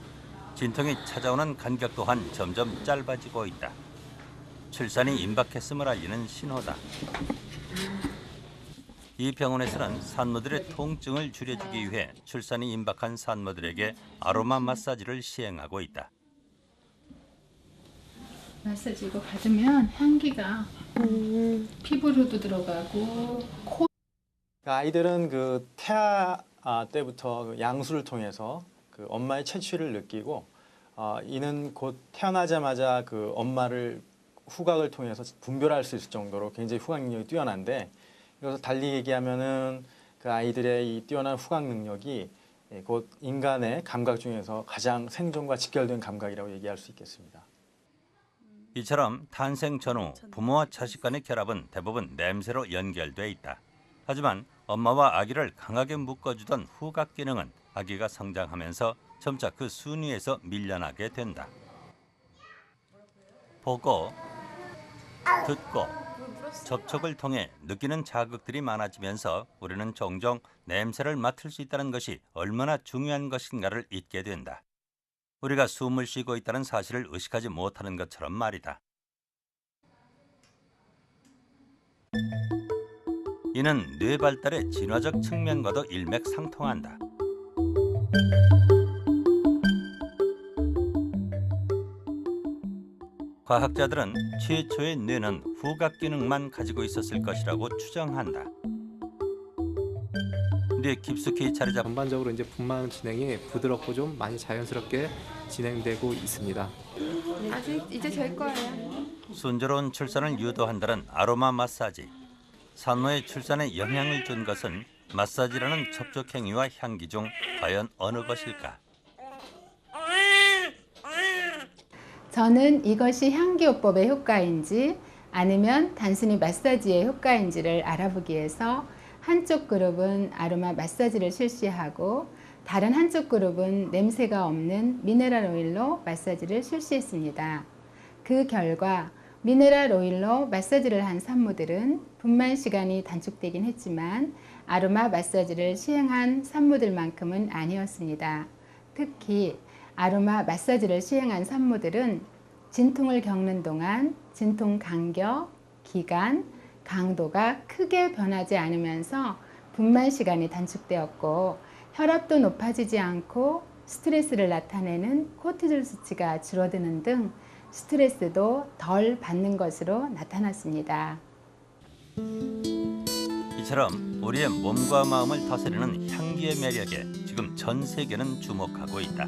진통이 찾아오는 간격 또한 점점 짧아지고 있다. 출산이 임박했음을 알리는 신호다. 이 병원에서는 산모들의 통증을 줄여주기 위해 출산이 임박한 산모들에게 아로마 마사지를 시행하고 있다. 마사지 이거 받으면 향기가 피부로도 들어가고 코. 아이들은 그 태아 때부터 양수를 통해서 그 엄마의 채취를 느끼고 이는 곧 태어나자마자 그 엄마를 후각을 통해서 분별할 수 있을 정도로 굉장히 후각 능력이 뛰어난데, 그래서 달리 얘기하면은 그 아이들의 이 뛰어난 후각 능력이 곧 인간의 감각 중에서 가장 생존과 직결된 감각이라고 얘기할 수 있겠습니다. 이처럼 탄생 전후 부모와 자식 간의 결합은 대부분 냄새로 연결돼 있다. 하지만 엄마와 아기를 강하게 묶어주던 후각 기능은 아기가 성장하면서 점차 그 순위에서 밀려나게 된다. 보고, 듣고, 접촉을 통해 느끼는 자극들이 많아지면서 우리는 종종 냄새를 맡을 수 있다는 것이 얼마나 중요한 것인가를 잊게 된다. 우리가 숨을 쉬고 있다는 사실을 의식하지 못하는 것처럼 말이다. 이는 뇌 발달의 진화적 측면과도 일맥상통한다. 과학자들은 최초의 뇌는 후각 기능만 가지고 있었을 것이라고 추정한다. 뇌 깊숙이 자리 잡은 전반적으로 이제 분만 진행이 부드럽고 좀 많이 자연스럽게 진행되고 있습니다. 아직 이제 될 거예요. 순조로운 출산을 유도한다는 아로마 마사지. 산모의 출산에 영향을 준 것은 마사지라는 접촉 행위와 향기 중 과연 어느 것일까? 저는 이것이 향기요법의 효과인지 아니면 단순히 마사지의 효과인지를 알아보기 위해서 한쪽 그룹은 아로마 마사지를 실시하고 다른 한쪽 그룹은 냄새가 없는 미네랄 오일로 마사지를 실시했습니다. 그 결과 미네랄 오일로 마사지를 한 산모들은 분만 시간이 단축되긴 했지만 아로마 마사지를 시행한 산모들만큼은 아니었습니다. 특히 아로마 마사지를 시행한 산모들은 진통을 겪는 동안 진통 간격, 기간, 강도가 크게 변하지 않으면서 분만 시간이 단축되었고 혈압도 높아지지 않고 스트레스를 나타내는 코르티졸 수치가 줄어드는 등 스트레스도 덜 받는 것으로 나타났습니다. 이처럼 우리의 몸과 마음을 다스리는 향기의 매력에 지금 전 세계는 주목하고 있다.